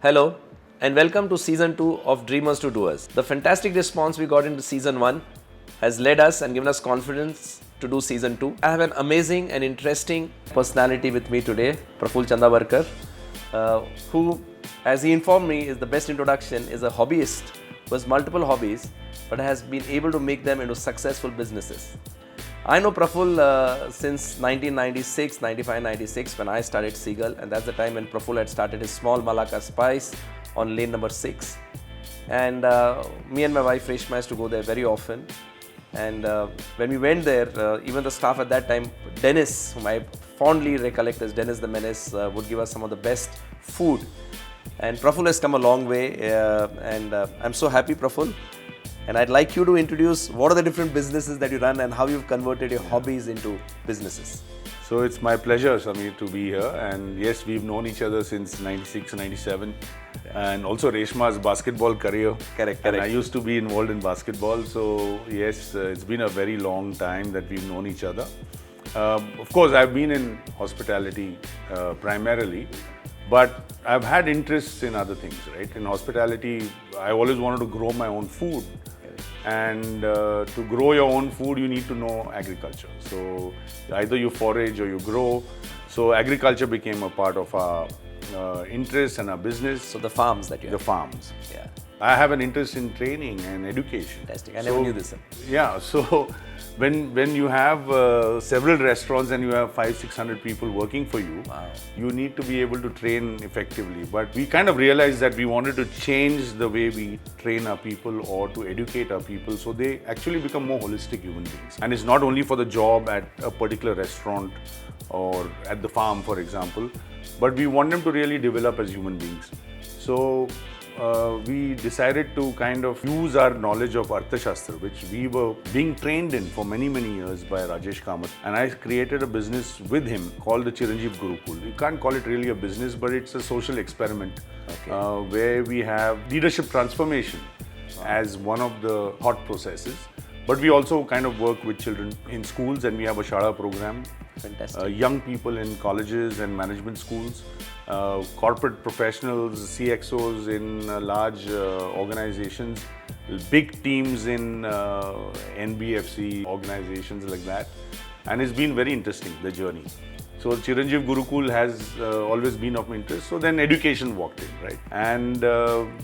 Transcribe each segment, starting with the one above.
Hello and welcome to Season 2 of Dreamers to Doers. The fantastic response we got into Season 1 has led us and given us confidence to do Season 2. I have an amazing and interesting personality with me today, Praful Chandawarkar, who, as he informed me, is the best introduction, is a hobbyist who has multiple hobbies but has been able to make them into successful businesses. I know Praful since 1996, 95, 96 when I started Seagull, and that's the time when Praful had started his small Malaka Spice on lane number 6. And me and my wife Reshma used to go there very often. And when we went there, even the staff at that time, Dennis, whom I fondly recollect as Dennis the Menace, would give us some of the best food. And Praful has come a long way, and I'm so happy, Praful. And I'd like you to introduce what are the different businesses that you run and how you've converted your hobbies into businesses. So it's my pleasure, Samir, to be here. And yes, we've known each other since 96, 97. And also Reshma's basketball career. Correct. And I used to be involved in basketball. So yes, it's been a very long time that we've known each other. Of course, I've been in hospitality primarily. But I've had interests in other things, right? In hospitality, I always wanted to grow my own food. And to grow your own food, you need to know agriculture. So either you forage or you grow. So agriculture became a part of our interest and our business. So the farms that you have. The farms. Yeah. I have an interest in training and education. Fantastic. I never knew this. Yeah. So when you have several restaurants and you have 500-600 people working for you, wow, you need to be able to train effectively. But we kind of realized that we wanted to change the way we train our people or to educate our people so they actually become more holistic human beings. And it's not only for the job at a particular restaurant or at the farm, for example, but we want them to really develop as human beings. So we decided to kind of use our knowledge of Arthashastra, which we were being trained in for many, many years by Rajesh Kamath. And I created a business with him called the Chiranjeev Gurukul. You can't call it really a business, but it's a social experiment where we have leadership transformation as one of the thought processes. But we also kind of work with children in schools, and we have a Shara program. Fantastic. Young people in colleges and management schools, corporate professionals, CXOs in large organizations, big teams in NBFC organizations like that. And it's been very interesting, the journey. So Chiranjeev Gurukul has always been of interest. So then education walked in, right? And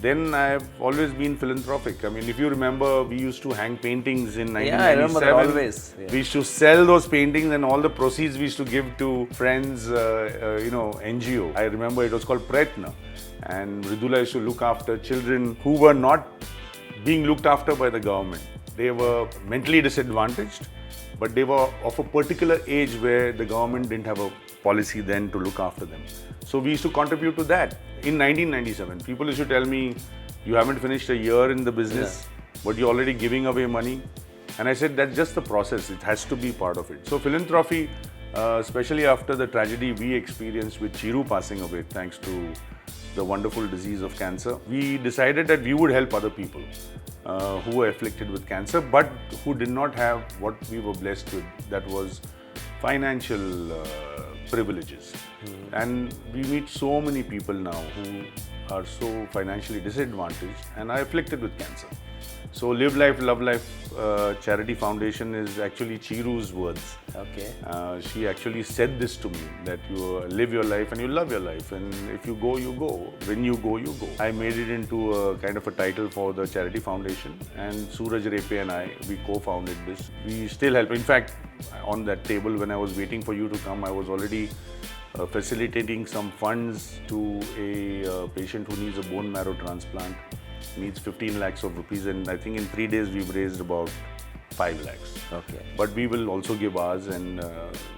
then I've always been philanthropic. I mean, if you remember, we used to hang paintings in 1997. Yeah, I remember that always. Yeah. We used to sell those paintings and all the proceeds we used to give to friends, NGO. I remember it was called Pratna. And Ridula used to look after children who were not being looked after by the government. They were mentally disadvantaged, but they were of a particular age where the government didn't have a policy then to look after them. So we used to contribute to that. In 1997, people used to tell me, you haven't finished a year in the business, but you're already giving away money. And I said, that's just the process. It has to be part of it. So philanthropy, especially after the tragedy we experienced with Chiru passing away, thanks to the wonderful disease of cancer, we decided that we would help other people who were afflicted with cancer, but who did not have what we were blessed with, that was financial privileges. And we meet so many people now who are so financially disadvantaged and are afflicted with cancer. So Live Life, Love Life Charity Foundation is actually Chiru's words. Okay. She actually said this to me, that you live your life and you love your life, and if you go, you go. When you go, you go. I made it into a kind of a title for the charity foundation, and Suraj Repe and I, we co-founded this. We still help. In fact, on that table when I was waiting for you to come, I was already facilitating some funds to a patient who needs a bone marrow transplant. Needs 15 lakhs of rupees, and I think in 3 days we've raised about 5 lakhs. Okay. But we will also give ours, and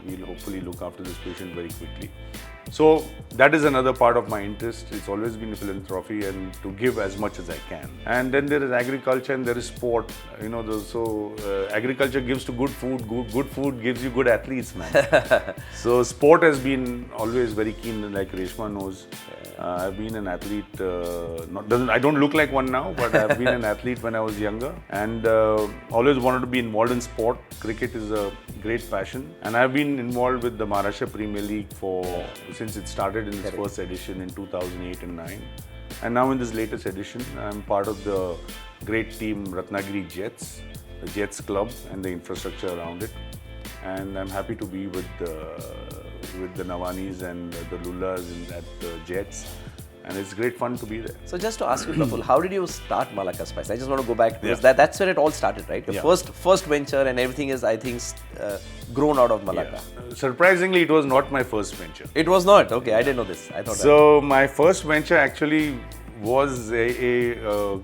we'll hopefully look after this patient very quickly. So that is another part of my interest. It's always been philanthropy and to give as much as I can. And then there is agriculture and there is sport. Agriculture gives to good food. Good food gives you good athletes, man. So sport has been always very keen, like Reshma knows. I've been an athlete. I don't look like one now, but I've been an athlete when I was younger, and always wanted to be involved in sport. Cricket is a great passion, and I've been involved with the Maharashtra Premier League since it started in its first edition in 2008 and 9. And now in this latest edition, I'm part of the great team Ratnagiri Jets, the Jets Club and the infrastructure around it. And I'm happy to be with the Navanis and the Lullas at the Jets. And it's great fun to be there. So just to ask you, Praful, how did you start Malaka Spice? I just want to go back because that's where it all started, right? Your first venture and everything is, I think, grown out of Malaka. Yeah. Surprisingly, it was not my first venture. It was not? Okay, I didn't know this. I thought so my first venture actually was a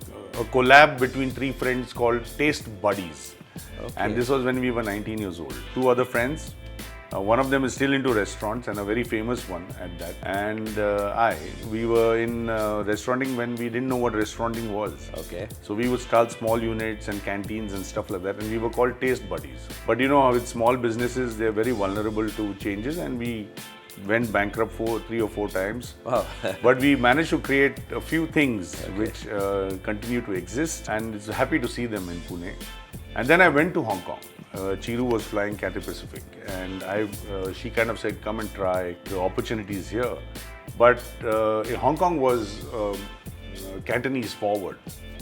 collab between three friends called Taste Buddies. Okay. And this was when we were 19 years old. Two other friends. One of them is still into restaurants and a very famous one at that. And we were in restauranting when we didn't know what restauranting was. Okay. So we would start small units and canteens and stuff like that, and we were called Taste Buddies. But you know, with small businesses, they're very vulnerable to changes, and we went bankrupt 3 or 4 times. Wow. But we managed to create a few things which continue to exist, and it's happy to see them in Pune. And then I went to Hong Kong. Chiru was flying Cathay Pacific, and she kind of said, come and try, the opportunities here. But Hong Kong was Cantonese forward.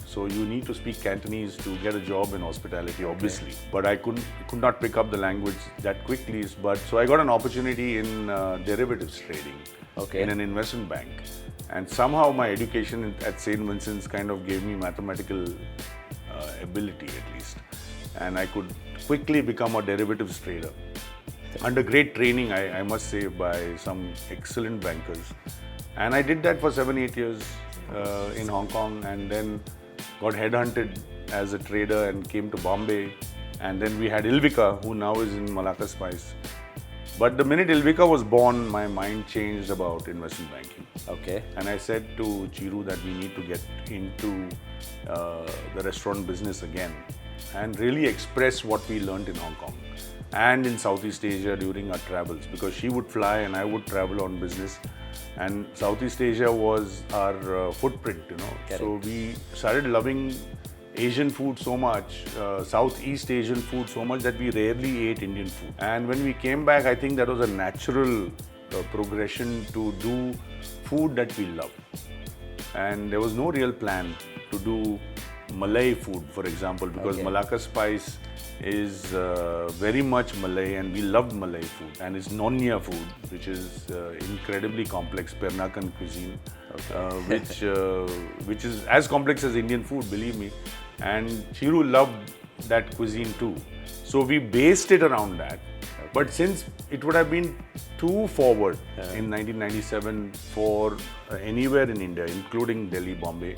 So you need to speak Cantonese to get a job in hospitality, obviously. But I could not pick up the language that quickly. So I got an opportunity in derivatives trading in an investment bank. And somehow my education at St. Vincent's kind of gave me mathematical ability at least. And I could quickly become a derivatives trader. Under great training, I must say, by some excellent bankers. And I did that for 7-8 years in Hong Kong, and then got headhunted as a trader and came to Bombay. And then we had Ilvika, who now is in Malaka Spice. But the minute Ilvika was born, my mind changed about investment banking. Okay. And I said to Chiru that we need to get into the restaurant business again and really express what we learned in Hong Kong and in Southeast Asia during our travels, because she would fly and I would travel on business, and Southeast Asia was our footprint, you know. Correct. So we started loving Asian food so much, Southeast Asian food so much, that we rarely ate Indian food. And when we came back, I think that was a natural progression to do food that we love. And there was no real plan to do Malay food, for example, because Malaka Spice is very much Malay, and we loved Malay food. And it's Nonya food, which is incredibly complex Peranakan cuisine, which is as complex as Indian food, believe me. And Chiru loved that cuisine too. So we based it around that. But since it would have been too forward in 1997 for anywhere in India, including Delhi, Bombay,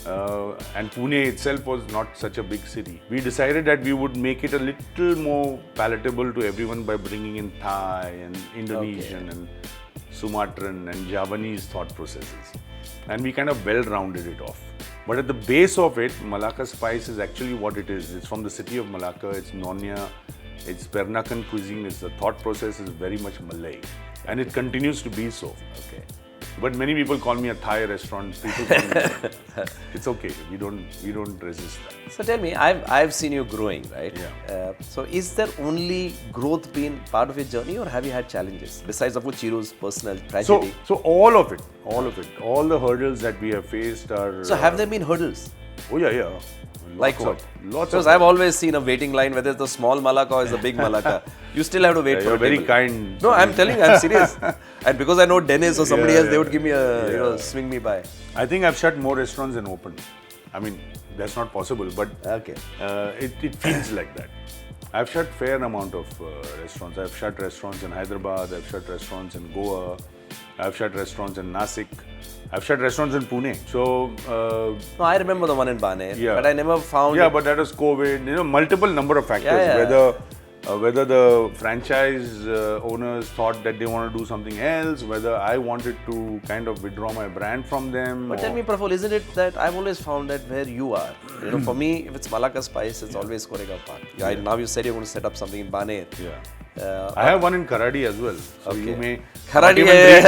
and Pune itself was not such a big city, we decided that we would make it a little more palatable to everyone by bringing in Thai and Indonesian and Sumatran and Javanese thought processes. And we kind of well-rounded it off. But at the base of it, Malaka Spice is actually what it is. It's from the city of Malacca, it's Nonya, it's Peranakan cuisine, the thought process is very much Malay. And it continues to be so. Okay. But many people call me a Thai restaurant. People call me, it's okay. We don't resist that. So tell me, I've seen you growing, right? Yeah. So is there only growth been part of your journey, or have you had challenges besides of Chiru's personal tragedy? So all of it, all the hurdles that we have faced are. So have there been hurdles? Oh yeah. Like what? Lots because of. I've always seen a waiting line, whether it's the small Malaka or it's the big Malaka. You still have to wait for You're a very table. kind. No, I'm telling you, I'm serious. And because I know Dennis or somebody else, they would give me a, swing me by. I think I've shut more restaurants than opened. I mean, that's not possible, but it feels like that. I've shut fair amount of restaurants. I've shut restaurants in Hyderabad, I've shut restaurants in Goa, I've shut restaurants in Nasik, I've shut restaurants in Pune. So, no, I remember the one in Baner, but I never found. Yeah, but that was COVID. You know, multiple number of factors. Whether the franchise owners thought that they want to do something else, whether I wanted to kind of withdraw my brand from them. But tell me, Praful, isn't it that I've always found that where you are, you know, for me, if it's Malaka Spice, it's always Koregaon Park. Now you said you're going to set up something in Baner. Yeah. I have one in Karadi as well. So you may Karadi.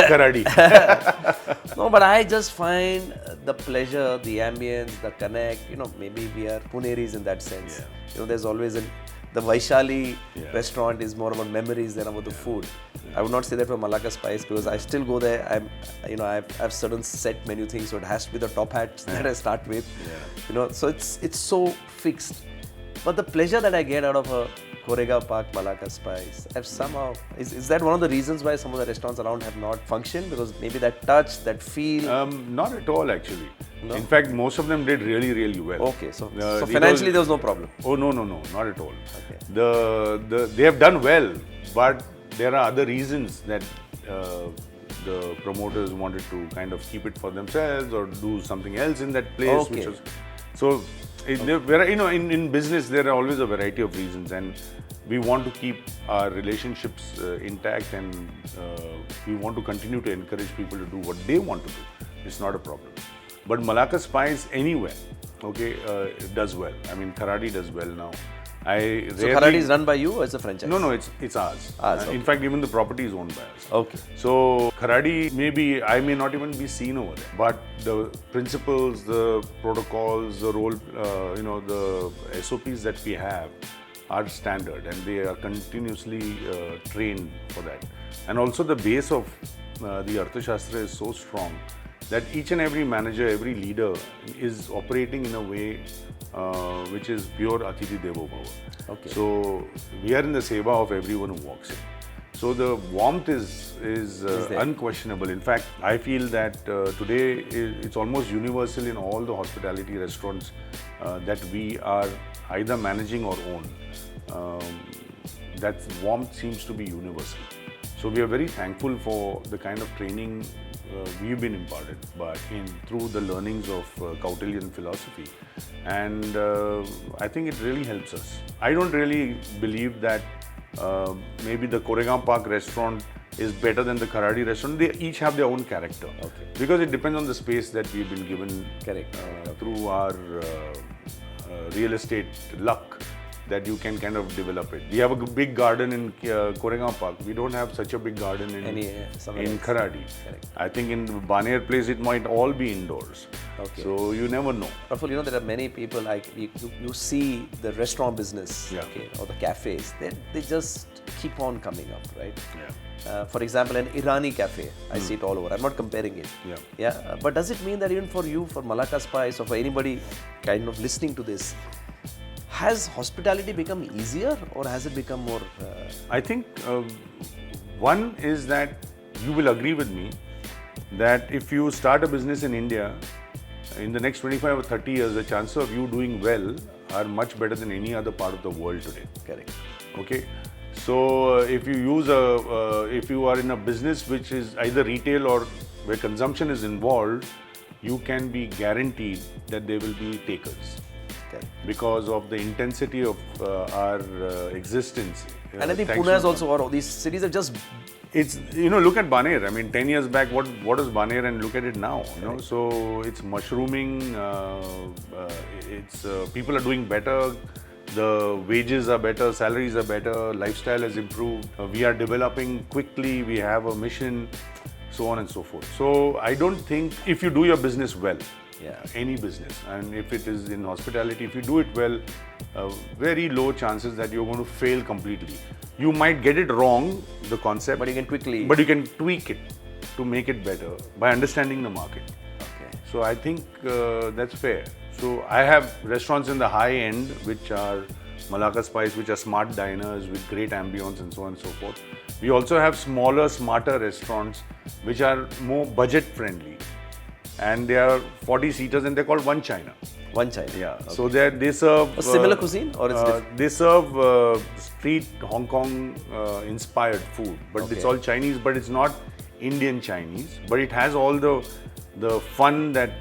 Karadi. No, but I just find the pleasure, the ambience, the connect. You know, maybe we are Puneris in that sense. You know, there's always the Vaishali restaurant is more about memories than about the food. I would not say that for Malaka Spice because I still go there. I've certain set menu things, so it has to be the top hats that I start with. So it's so fixed. But the pleasure that I get out of a Koregaon Park Malaka Spice, I've somehow is that one of the reasons why some of the restaurants around have not functioned? Because maybe that touch, that feel. Not at all, actually. No? In fact, most of them did really, really well. Okay, so financially there was no problem. Oh no, not at all. Okay. They have done well, but there are other reasons that the promoters wanted to kind of keep it for themselves or do something else in that place. Okay. Which was, so, in business there are always a variety of reasons, and we want to keep our relationships intact, and we want to continue to encourage people to do what they want to do. It's not a problem. But Malaka Spice anywhere, it does well. I mean, Kharadi does well now. So Kharadi is run by you or it's a franchise? No, it's ours. Okay. In fact, even the property is owned by us. Okay. So Kharadi, maybe I may not even be seen over there, but the principles, the protocols, the role, the SOPs that we have are standard, and they are continuously trained for that. And also the base of the Arthashastra is so strong that each and every manager, every leader is operating in a way which is pure Atithi Devo Bhava. Okay. So we are in the seva of everyone who walks in. So the warmth is unquestionable. In fact, I feel that today it's almost universal in all the hospitality restaurants that we are either managing or own. That warmth seems to be universal. So we are very thankful for the kind of training we've been imparted through the learnings of Kautilyan philosophy, and I think it really helps us. I don't really believe that maybe the Koregaon Park restaurant is better than the Kharadi restaurant. They each have their own character, because it depends on the space that we've been given through our real estate luck, that you can kind of develop it. We have a big garden in Koregaon Park. We don't have such a big garden in Kharadi. I think in Baner place it might all be indoors. Okay. So you never know. Praful, there are many people like you see the restaurant business, or the cafes. They just keep on coming up, right? Yeah. For example, an Irani cafe, I see it all over. I'm not comparing it. But does it mean that even for you, for Malaka Spice, or for anybody kind of listening to this, has hospitality become easier or has it become more? I think one is that you will agree with me that if you start a business in India, in the next 25 or 30 years, the chances of you doing well are much better than any other part of the world today. Correct. Okay. So if you if you are in a business which is either retail or where consumption is involved, you can be guaranteed that there will be takers. Because of the intensity of our existence. And I think Pune is also, or these cities are just... It's, look at Baner. I mean, 10 years back, what is Baner, and look at it now, So it's mushrooming, people are doing better, the wages are better, salaries are better, lifestyle has improved, we are developing quickly, we have a mission, so on and so forth. So I don't think if you do your business well, any business, and if it is in hospitality, if you do it well, very low chances that you're going to fail completely. You might get it wrong, the concept, but you can tweak it to make it better by understanding the market. Okay. So I think that's fair. So I have restaurants in the high end, which are Malaka Spice, which are smart diners with great ambience and so on and so forth. We also have smaller, smarter restaurants which are more budget friendly. And they are 40 seaters and they're called One China. One China. Yeah. Okay. So they serve... A similar cuisine or it's different? They serve street Hong Kong inspired food. But it's all Chinese, but it's not Indian Chinese. But it has all the fun that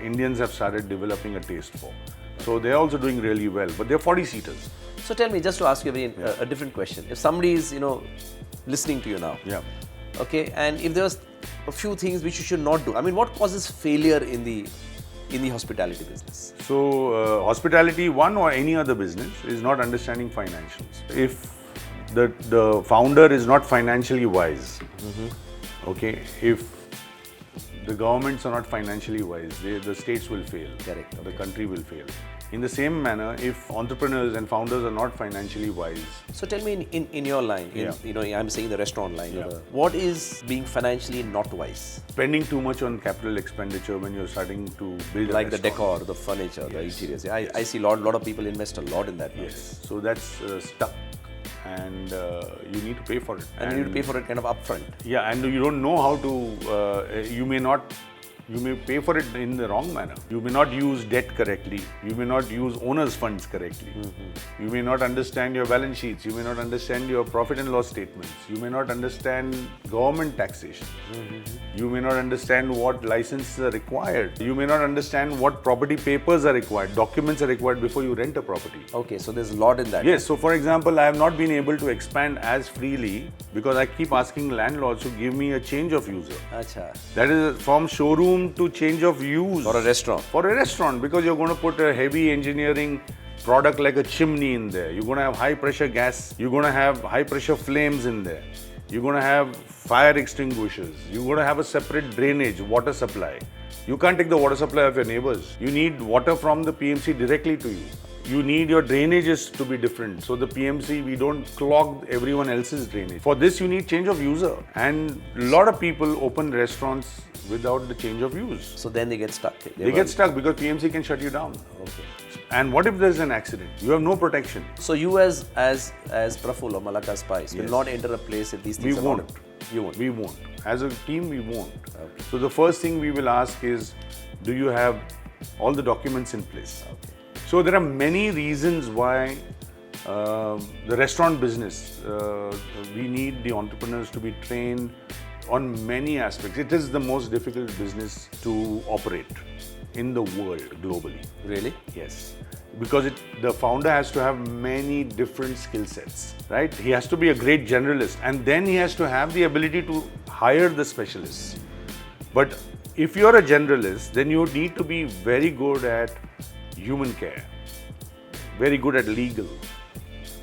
Indians have started developing a taste for. So they're also doing really well. But they're 40 seaters. So tell me, just to ask you a different question. If somebody is, listening to you now. Yeah. Okay. And if there's a few things which you should not do. I mean, what causes failure in the hospitality business? So, hospitality, one or any other business, is not understanding financials. If the founder is not financially wise, okay, if the governments are not financially wise, the states will fail. Correct. The country will fail. In the same manner, if entrepreneurs and founders are not financially wise, So tell me in your line, I'm saying the restaurant line, what is being financially not wise? spending too much on capital expenditure when you're starting to build Like a the restaurant. decor, the furniture, the interiors. I see lot of people invest a lot in that. Yes. So that's stuck, and you need to pay for it. And you need to pay for it kind of upfront. Yeah, and you don't know how to. You may pay for it in the wrong manner. You may not use debt correctly. You may not use owners' funds correctly. You may not understand your balance sheets. You may not understand your profit and loss statements. You may not understand government taxation. You may not understand what licenses are required. You may not understand what property papers are required, documents are required before you rent a property. Okay, so there's a lot in that. Yes, so for example, I have not been able to expand as freely because I keep asking landlords to give me a change of user. Acha. That is from showroom to change of use. For a restaurant. For a restaurant, because you're going to put a heavy engineering product like a chimney in there. You're going to have high pressure gas. You're going to have high pressure flames in there. You're going to have fire extinguishers. You're going to have a separate drainage, water supply. You can't take the water supply of your neighbors. You need water from the PMC directly to you. You need your drainages to be different. So the PMC, we don't clog everyone else's drainage. For this, you need change of user. And a lot of people open restaurants without the change of use. So then they get stuck. They get stuck because PMC can shut you down. Okay. And what if there's an accident? You have no protection. So you as Praful or Malaka Spice will not enter a place if these things We are won't. not. You won't. We won't. As a team, we won't. Okay. So the first thing we will ask is, do you have all the documents in place? Okay. So there are many reasons why the restaurant business, we need the entrepreneurs to be trained on many aspects. It is the most difficult business to operate in the world globally. Really? Yes. Because the founder has to have many different skill sets, right? He has to be a great generalist, and then he has to have the ability to hire the specialists. But if you're a generalist, then you need to be very good at human care, very good at legal,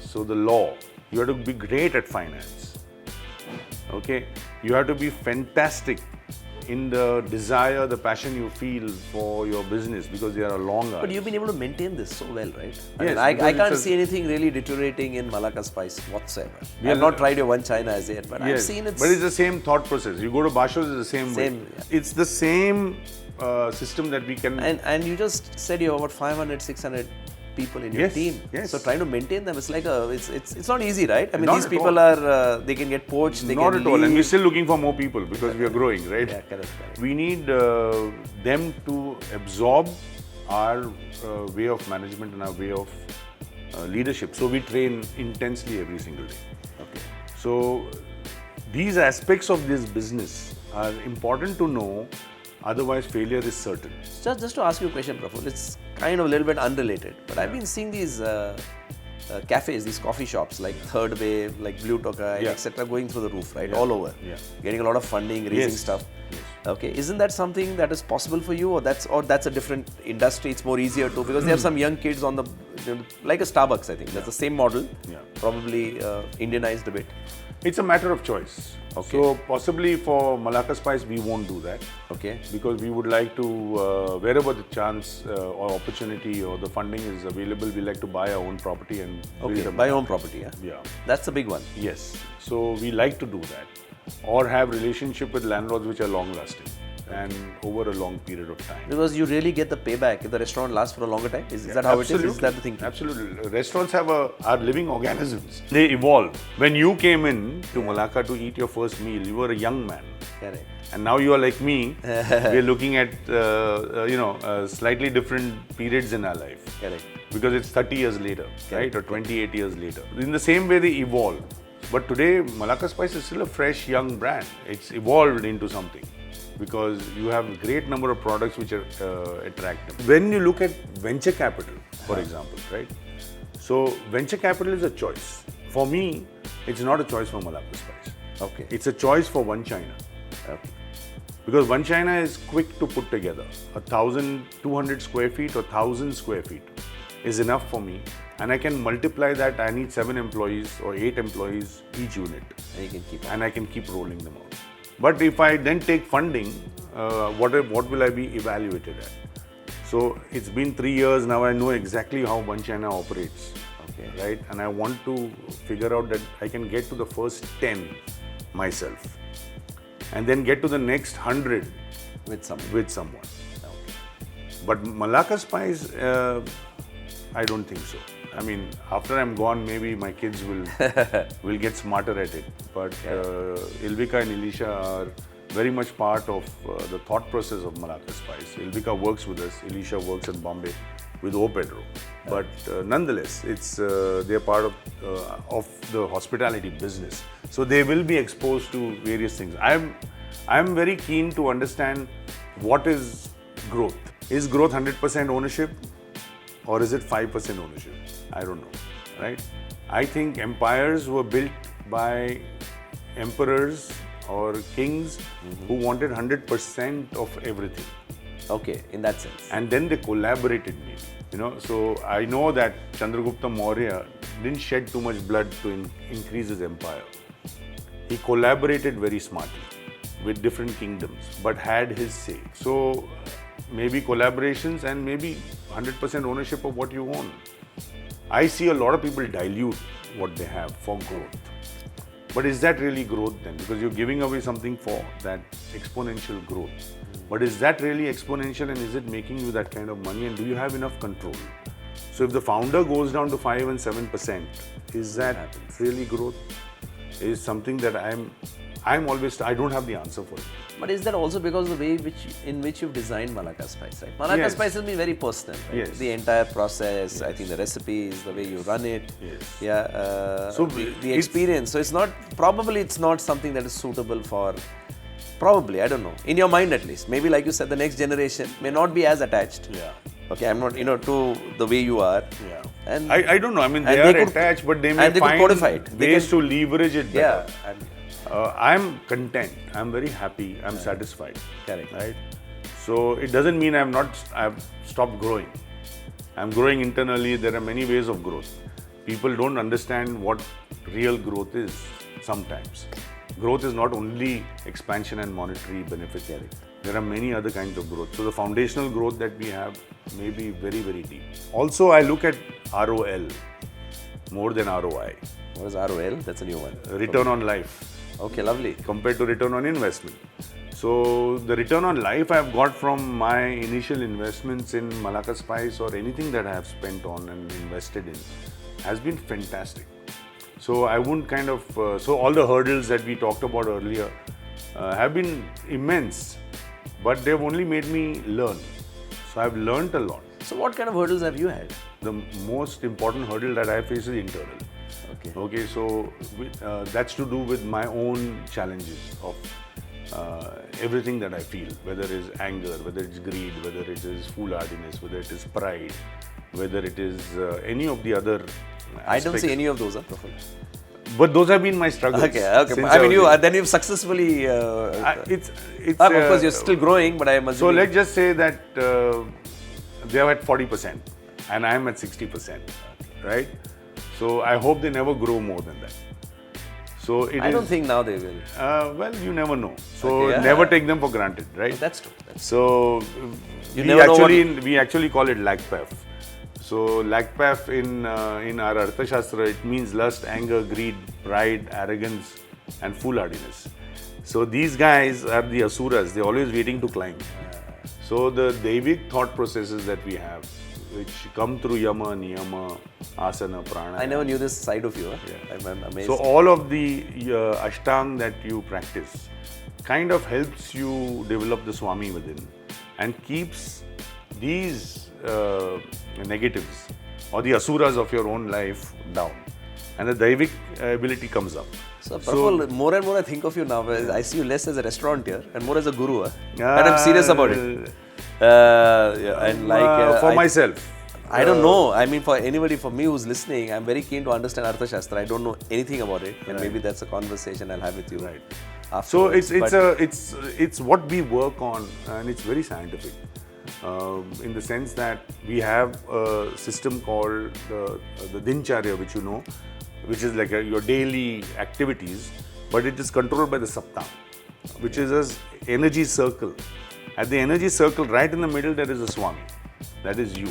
so the law. You have to be great at finance. Okay? You have to be fantastic in the desire, the passion you feel for your business, because they are long hours. But you've been able to maintain this so well, right? Yes, I because can't it's see anything really deteriorating in Malaka Spice whatsoever. I've not tried your one China as yet, but I've seen it. But it's the same thought process. You go to Basho's, it's the same way. Yeah. It's the same system that we can... And you just said you have about 500, 600 people in your Yes, team. yes. So trying to maintain them, it's like it's not easy, right? I mean, Not these at people are they can get poached, they Not can at all. And leave. we're still looking for more people because we are growing, right? Yeah, correct. We need them to absorb our way of management and our way of leadership. So we train intensely every single day. Okay. So these aspects of this business are important to know, otherwise failure is certain. Just to ask you a question, Praful, it's kind of a little bit unrelated, but I've been seeing these cafes, these coffee shops like Third Wave, like Blue Tokai, etc., going through the roof, right? All over. Yeah. Getting a lot of funding, raising stuff. Yes. Okay, isn't that something that is possible for you, or that's a different industry? It's more easier to, because there are some young kids on the like a Starbucks. I think that's the same model. Yeah. Probably Indianized a bit. It's a matter of choice. Okay. So possibly for Malaka Spice, we won't do that. Okay. Because we would like to, wherever the chance or opportunity or the funding is available, we like to buy our own property and build Okay. a Buy your own property. Yeah. Yeah. That's the big one. Yes. So we like to do that, or have relationship with landlords which are long lasting and over a long period of time. Because you really get the payback if the restaurant lasts for a longer time. Is that how it is? Is that the thinking? Absolutely. Restaurants are living organisms. They evolve. When you came in to Malaka to eat your first meal, you were a young man. Correct. And now you are like me. We're looking at slightly different periods in our life. Correct. Because it's 30 years later, right? Or 28 years later. In the same way, they evolve. But today, Malaka Spice is still a fresh, young brand. It's evolved into something, because you have a great number of products which are attractive. When you look at venture capital, for example, right? So venture capital is a choice. For me, it's not a choice for Malaka Spice. Okay. It's a choice for One China. Okay. Because One China is quick to put together. 1,200 square feet or 1,000 square feet is enough for me. And I can multiply that. I need 7 employees or 8 employees each unit. And you can keep on. And I can keep rolling them out. But if I then take funding, what will I be evaluated at? So it's been 3 years now. I know exactly how One China operates. Okay. Right? And I want to figure out that I can get to the first 10 myself, and then get to the next 100 With someone. Okay. But Malaka Spice, I don't think so. I mean, after I'm gone, maybe my kids will get smarter at it. But Ilvika and Elisha are very much part of the thought process of Malaka Spice. Ilvika works with us. Elisha works in Bombay with O Pedro. But nonetheless, it's they're part of the hospitality business. So they will be exposed to various things. I'm very keen to understand what is growth. Is growth 100% ownership, or is it 5% ownership? I don't know, right? I think empires were built by emperors or kings who wanted 100% of everything. Okay, in that sense. And then they collaborated maybe, you know. So I know that Chandragupta Maurya didn't shed too much blood to increase his empire. He collaborated very smartly with different kingdoms, but had his say. So maybe collaborations and maybe 100% ownership of what you own. I see a lot of people dilute what they have for growth. But is that really growth then? Because you're giving away something for that exponential growth. But is that really exponential, and is it making you that kind of money, and do you have enough control? So if the founder goes down to 5 and 7%, is that really growth? Is something that I'm always, I don't have the answer for it. But is that also because of the way in which you've designed Malaka Spice, right? Malaka Spice has been very personal, right? Yes. The entire process, I think the recipes, the way you run it, So the experience. So it's not something that is suitable for, probably, I don't know, in your mind at least. Maybe like you said, the next generation may not be as attached. Okay, I'm not, to the way you are. And I don't know. I mean, they are attached, but they may find ways to leverage it better. I'm content. I'm very happy. I'm satisfied. Correct. Right? So it doesn't mean I've stopped growing. I'm growing internally. There are many ways of growth. People don't understand what real growth is sometimes. Growth is not only expansion and monetary benefit. There are many other kinds of growth. So the foundational growth that we have may be very, very deep. Also, I look at ROL more than ROI. What is ROL? That's a new one. Return on life. Okay, lovely. Compared to return on investment. So the return on life I've got from my initial investments in Malaka Spice or anything that I have spent on and invested in has been fantastic. So I wouldn't so all the hurdles that we talked about earlier have been immense, but they've only made me learn. So I've learned a lot. So what kind of hurdles have you had? The most important hurdle that I face is internal. Okay, so that's to do with my own challenges of everything that I feel, whether it is anger, whether it's greed, whether it is foolhardiness, whether it is pride, whether it is any of the other aspects. I don't see any of those, Praful. But those have been my struggles. Okay. I mean, then you've successfully. Of course, you're still growing, but I'm assuming. So let's just say that they are at 40% and I am at 60%, right? So I hope they never grow more than that. So I don't think now they will. Well, you never know. So never take them for granted, right? That's true. So we actually call it lagpaf. So lagpaf in our Arthashastra, it means lust, anger, greed, pride, arrogance, and foolhardiness. So these guys are the asuras. They're always waiting to climb. So the Devic thought processes that we have, which come through yama, niyama, asana, prana. I never knew this side of you. I'm amazed. So all of the ashtang that you practice kind of helps you develop the Swami within and keeps these negatives or the asuras of your own life down. And the Daivic ability comes up. So, Praful, more and more I think of you now. I see you less as a restaurateur and more as a guru. And I'm serious about it. For myself. I don't know. I mean, for anybody, for me who's listening, I'm very keen to understand Arthashastra. I don't know anything about it, and maybe that's a conversation I'll have with you. Right. Afterwards. So it's what we work on, and it's very scientific. In the sense that we have a system called the Dincharya, which you know, which is like your daily activities, but it is controlled by the Saptang, which is an energy circle. At the energy circle, right in the middle, there is a Swami. That is you.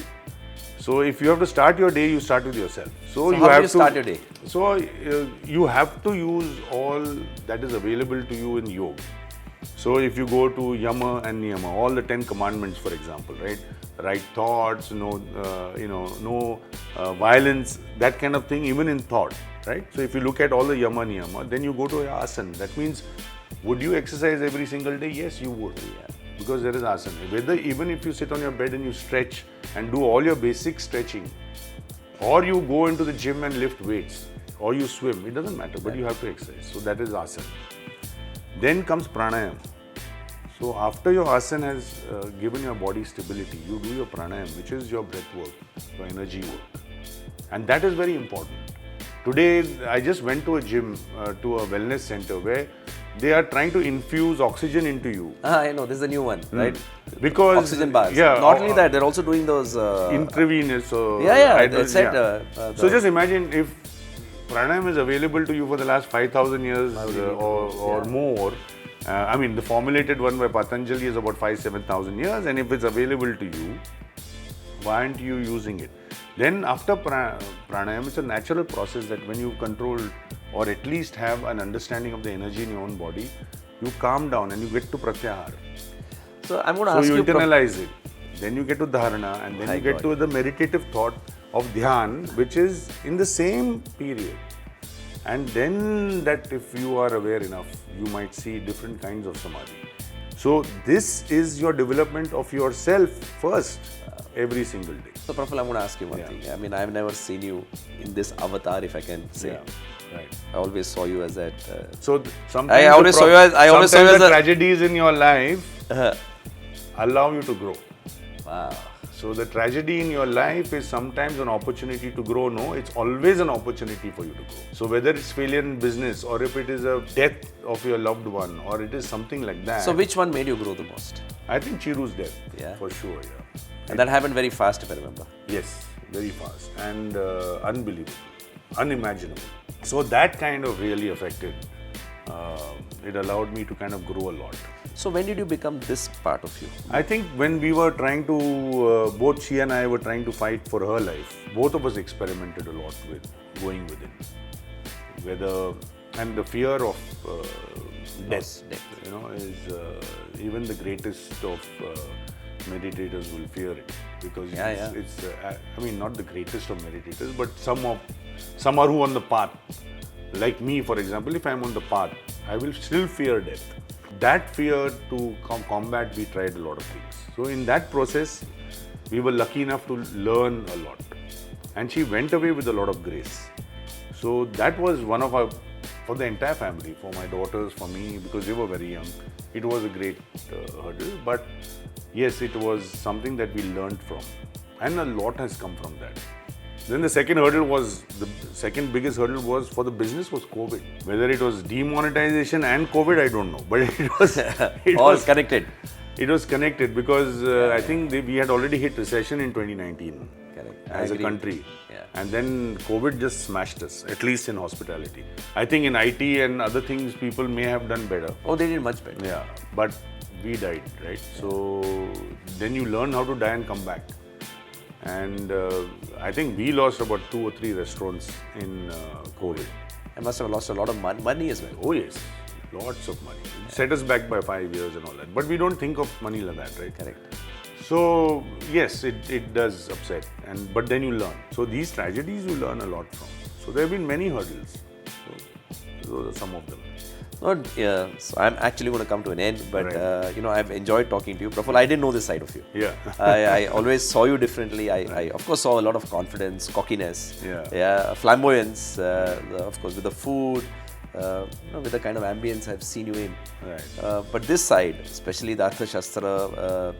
So if you have to start your day, you start with yourself. So how do you start your day? So you have to use all that is available to you in yoga. So if you go to Yama and Niyama, all the 10 commandments, for example, right? Right thoughts, no violence, that kind of thing, even in thought, right? So if you look at all the Yama Niyama, then you go to asana. That means, would you exercise every single day? Yes, you would. Yeah. Because there is asana. Even if you sit on your bed and you stretch and do all your basic stretching, or you go into the gym and lift weights, or you swim, it doesn't matter, but you have to exercise. So that is asana. Then comes pranayam. So after your asana has given your body stability, you do your pranayam, which is your breath work, your energy work. And that is very important. Today, I just went to a gym, to a wellness center where they are trying to infuse oxygen into you. I know, this is a new one, right? Because oxygen bars. Yeah, Not only that, they're also doing those intravenous. So just imagine if pranayam is available to you for the last 5,000 years or more. I mean, the formulated one by Patanjali is about 7,000 years, and if it's available to you, why aren't you using it? Then after pranayam, it's a natural process that when you control or at least have an understanding of the energy in your own body, you calm down and you get to pratyahara. So I'm going to ask you... So you internalize it. Then you get to dharana, and then you get to the meditative thought of dhyan, which is in the same period. And then that if you are aware enough, you might see different kinds of samadhi. So this is your development of yourself first, every single day. So Praful, I'm going to ask you one thing. I mean, I've never seen you in this avatar, if I can say. Yeah, right. I always saw you as that. Sometimes I always saw you as the tragedies in your life allow you to grow. Wow. So the tragedy in your life is sometimes an opportunity to grow. No, it's always an opportunity for you to grow. So whether it's failure in business, or if it is a death of your loved one, or it is something like that. So which one made you grow the most? I think Chiru's death. Yeah. For sure, yeah. And that happened very fast, if I remember. Yes, very fast and unbelievable, unimaginable. So that kind of really affected. It allowed me to kind of grow a lot. So when did you become this part of you? I think when we were trying to, both she and I were trying to fight for her life, both of us experimented a lot with going within. And the fear of death, you know, is even the greatest of meditators will fear it, because it's I mean, not the greatest of meditators, but some are who on the path. Like me, for example, if I'm on the path, I will still fear death. That fear to combat, we tried a lot of things. So in that process, we were lucky enough to learn a lot. And she went away with a lot of grace. So that was one of our, for the entire family, for my daughters, for me, because they were very young, it was a great hurdle. But yes, it was something that we learned from. And a lot has come from that. Then the second biggest hurdle was for the business was COVID. Whether it was demonetization and COVID, I don't know. But it was connected. It was connected because I think we had already hit recession in 2019 as a country. Yeah. And then COVID just smashed us, at least in hospitality. I think in IT and other things, people may have done better. Oh, they did much better. Yeah, but we died, right? So then you learn how to die and come back. And I think we lost about 2 or 3 restaurants in COVID. I must have lost a lot of money as well. Oh yes, lots of money. It set us back by 5 years and all that. But we don't think of money like that, right? Correct. So yes, it does upset. But then you learn. So these tragedies you learn a lot from. So there have been many hurdles. So those are some of them. So I'm actually going to come to an end, but I've enjoyed talking to you. Praful, I didn't know this side of you. Yeah. I always saw you differently. I of course saw a lot of confidence, cockiness, flamboyance, of course with the food, with the kind of ambience I've seen you in. Right. But this side, especially the Arthashastra,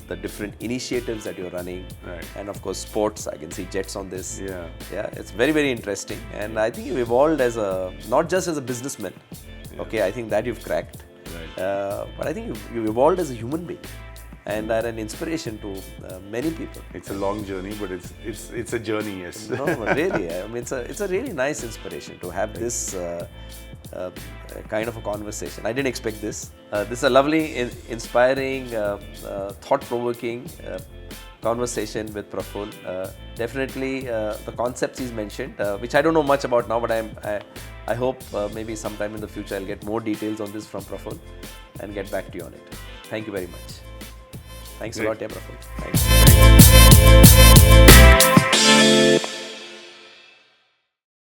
the different initiatives that you're running, and of course sports, I can see Jets on this. Yeah, it's very, very interesting. And I think you've evolved not just as a businessman. Okay, I think that you've cracked. Right. But I think you've evolved as a human being and are an inspiration to many people. It's a long journey, but it's a journey, yes. No, really. I mean, it's a really nice inspiration to have this kind of a conversation. I didn't expect this. This is a lovely, inspiring, thought-provoking conversation with Praful. Definitely the concepts he's mentioned, which I don't know much about now, but I hope maybe sometime in the future I'll get more details on this from Praful and get back to you on it. Thank you very much. Thanks a lot, yeah, Praful. Thanks.